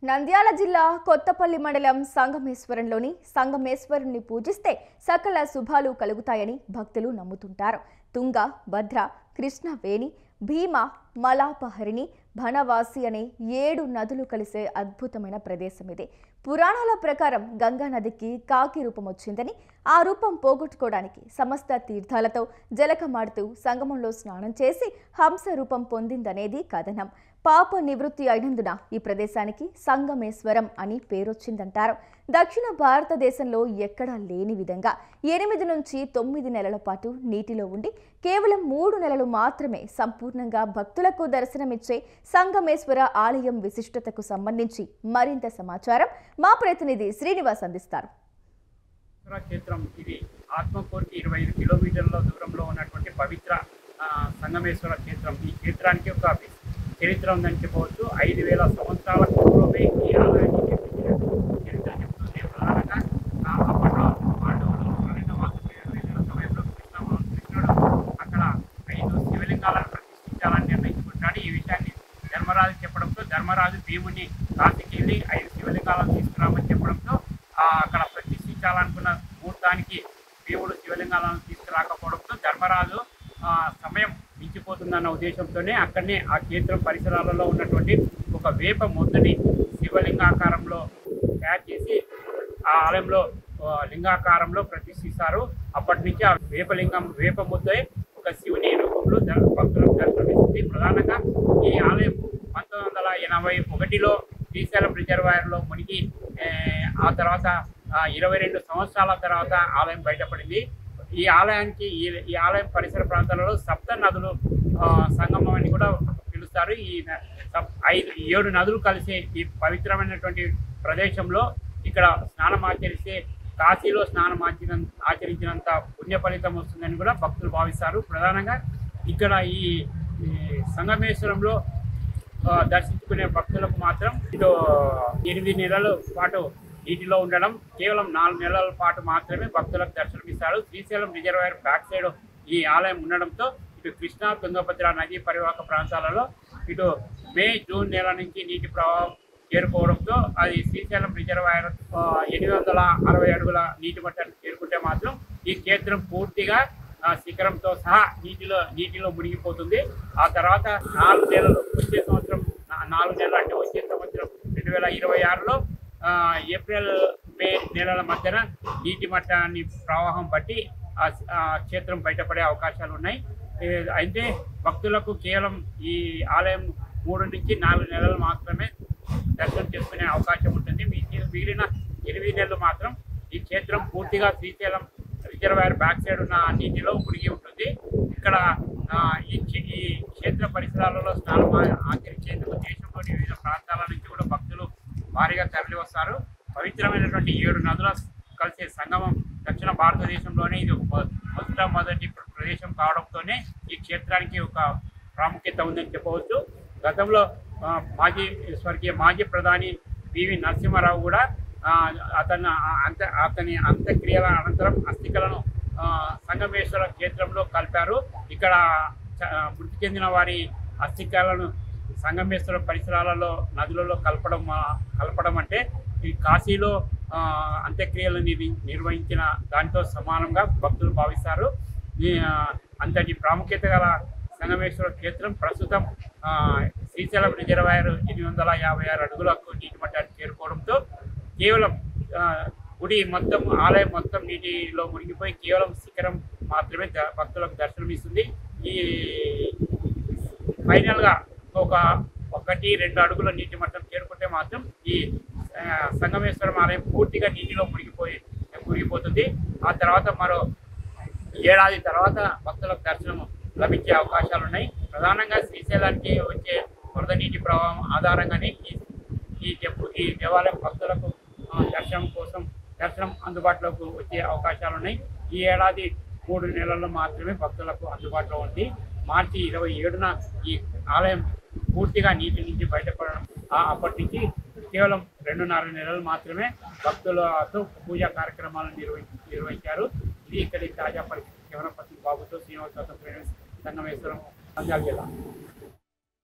నంద్యాల జిల్లా కొత్తపల్లి మండలం సంగమేశ్వరంలోని సంగమేశ్వరుని పూజిస్తే సకల శుభాలు కలుగుతాయని భక్తులు నమ్ముతుంటారు. తుంగ, భద్ర, కృష్ణ వేణి, భీమ, మలాపహరిణి, భనవాసి అనే 7 నదులు కలిసే అద్భుతమైన ప్రదేశం ఇది. పురాణాల ప్రకారం గంగా నదికి కాకి రూపం వచ్చిందని, ఆ రూపం పోగొట్టుకోవడానికి సమస్త తీర్థాలతో జలకమాడుతూ సంగమంలో స్నానం చేసి హంస రూపం పొందిందనేది కథనం. పాప నివృత్తి అయినందున ఈ ప్రదేశానికి సంగమేశ్వరం అని పేరొచ్చిందంటారు. దక్షిణ భారతదేశంలో ఎక్కడా లేని విధంగా 8 నుంచి 9 నెలల పాటు నీటిలో ఉండి కేవలం 3 నెలలు మాత్రమే సంపూర్ణంగా భక్తులకు దర్శనమిచ్చే సంగమేశ్వర ఆలయం విశిష్టతకు సంబంధించి మరింత సమాచారం మా ప్రతినిధి శ్రీనివాస్ అందిస్తారు. క్షేత్రం ఇది ఆత్మకూరుకి 25 కిలోమీటర్ల దూరంలో ఉన్నటువంటి పవిత్ర సంగమేశ్వర క్షేత్రం. ఈ క్షేత్రానికి ఒక చరిత్ర ఉందని చెప్పవచ్చు. 5000 సంవత్సరాల పూర్వమే ఈ ఆలయాన్ని చరిత్ర చెబుతుంది. ప్రధానంగా అప్పట్లో పాండవులు అరణ్యవాసం వెళ్ళిన సమయంలో కృష్ణుడు అక్కడ 5 శివలింగాలను ప్రతిష్ఠించాలని నిర్ణయించుకుంటున్నాడు. ఈ విషయాన్ని ధర్మరాజు చెప్పడంతో ధర్మరాజు భీముని కాశీకి వెళ్ళి 5 శివలింగాలను తీసుకురామని చెప్పడంతో అక్కడ ప్రతిష్ఠించాలనుకున్న ముహూర్తానికి భీముడు శివలింగాలను తీసుకురాకపోవడంతో ధర్మరాజు సమయం మించిపోతుందన్న ఉద్దేశంతోనే అక్కడనే ఆ క్షేత్రం పరిసరాలలో ఉన్నటువంటి ఒక వేప మొద్దుని శివలింగాకారంలో తయారు చేసి ఆ ఆలయంలో లింగాకారంలో ప్రతిష్ఠిస్తారు. అప్పటి నుంచి ఆ వేప ముద్దే ఒక శివుని రూపంలో భక్తులకు దర్శనమిస్తుంది. ప్రధానంగా ఈ ఆలయం 1981లో శ్రీశైలం రిజర్వాయర్లో మునిగి ఆ తర్వాత 22 సంవత్సరాల తర్వాత ఆలయం బయటపడింది. ఈ ఆలయానికి ఈ ఆలయం పరిసర ప్రాంతాలలో సప్త నదులు సంగమం అని కూడా పిలుస్తారు. ఈ 7 నదులు కలిసే ఈ పవిత్రమైనటువంటి ప్రదేశంలో ఇక్కడ స్నానం ఆచరిస్తే కాశీలో స్నానం ఆచరించినంత పుణ్య ఫలితం వస్తుందని కూడా భక్తులు భావిస్తారు. ప్రధానంగా ఇక్కడ ఈ సంగమేశ్వరంలో దర్శించుకునే భక్తులకు మాత్రం ఇది 8 నెలల పాటు నీటిలో ఉండడం, కేవలం 4 నెలల పాటు మాత్రమే భక్తులకు దర్శనమిస్తారు. శ్రీశైలం రిజర్వాయర్ బ్యాక్ సైడ్ ఈ ఆలయం ఉండడంతో ఇటు కృష్ణా, తుంగభద్ర నదీ పరివాహక ప్రాంతాలలో ఇటు మే, జూన్ నెల నుంచి నీటి ప్రవాహం చేరుకోవడంతో అది శ్రీశైలం రిజర్వాయర్ 860 అడుగుల నీటి మట్టాన్ని చేరుకుంటే మాత్రం ఈ క్షేత్రం పూర్తిగా శిఖరంతో సహా నీటిలో మునిగిపోతుంది. ఆ తర్వాత 4 నెలలు వచ్చే సంవత్సరం 4 నెలలు అంటే వచ్చే సంవత్సరం 2026లో ఏప్రిల్, మే నెలల మధ్యన నీటి మట్టాన్ని ప్రవాహం బట్టి ఆ క్షేత్రం బయటపడే అవకాశాలు ఉన్నాయి. అయితే భక్తులకు కేవలం ఈ ఆలయం 3 నుంచి 4 నెలలు మాత్రమే దర్శనం చేసుకునే అవకాశం ఉంటుంది. మిగిలిన 8 నెలలు మాత్రం ఈ క్షేత్రం పూర్తిగా శ్రీశైలం రిజర్వాయర్ బ్యాక్ సైడ్ ఉన్న నీటిలో మునిగి ఉంటుంది. ఇక్కడ ఈ క్షేత్ర పరిసరాలలో స్నానం ఆచరించేందుకు దేశంలోని వివిధ ప్రాంతాల నుంచి కూడా భక్తులు భారీగా తరలి వస్తారు. పవిత్రమైనటువంటి 7 నదుల కలిసే సంగమం దక్షిణ భారతదేశంలోనే ఇది మొదటి ప్రదేశం కావడంతోనే ఈ క్షేత్రానికి ఒక ప్రాముఖ్యత ఉందని చెప్పవచ్చు. గతంలో స్వర్గీయ మాజీ ప్రధాని పివి నరసింహారావు కూడా అతని అంత్యక్రియల అనంతరం అస్థికలను సంగమేశ్వర క్షేత్రంలో కలిపారు. ఇక్కడ మృతి చెందిన వారి అస్థికలను సంగమేశ్వర పరిసరాలలో నదులలో కలపడం అంటే ఈ కాశీలో అంత్యక్రియలు నిర్వహించిన దానితో సమానంగా భక్తులు భావిస్తారు. అంతటి ప్రాముఖ్యత గల సంగమేశ్వర క్షేత్రం ప్రస్తుతం శ్రీశైలం రిజర్వాయర్ 856 అడుగులకు నీటి మట్టాన్ని చేరుకోవడంతో కేవలం గుడి మొత్తం, ఆలయం మొత్తం నీటిలో మునిగిపోయి కేవలం శిఖరం మాత్రమే భక్తులకు దర్శనమిస్తుంది. ఈ ఫైనల్గా ఒక 1-2 అడుగుల నీటి మట్టం చేరుకుంటే మాత్రం ఈ సంగమేశ్వరం ఆలయం పూర్తిగా నీటిలో మునిగిపోతుంది. ఆ తర్వాత మరో 1 ఏడాది తర్వాత భక్తులకు దర్శనం లభించే అవకాశాలు ఉన్నాయి. ప్రధానంగా శ్రీశైలానికి వచ్చే వరద నీటి ప్రవాహం ఆధారంగానే ఈ దేవాలయం భక్తులకు దర్శనం అందుబాటులోకి వచ్చే అవకాశాలు ఉన్నాయి. ఈ ఏడాది 3 నెలల్లో మాత్రమే భక్తులకు అందుబాటులో ఉంది. మార్చి 27న ఈ ఆలయం పూర్తిగా నీటి నుంచి బయటపడడం, అప్పటి నుంచి కేవలం 2.5 నెలలు మాత్రమే భక్తులతో పూజా కార్యక్రమాలను నిర్వహించారు. ఇది ఇక్కడి తాజా పరిస్థితి. కెమెరా పర్సన్ బాబుతో శ్రీనివాస్, సంగమేశ్వరం, నంద్యాల జిల్లా.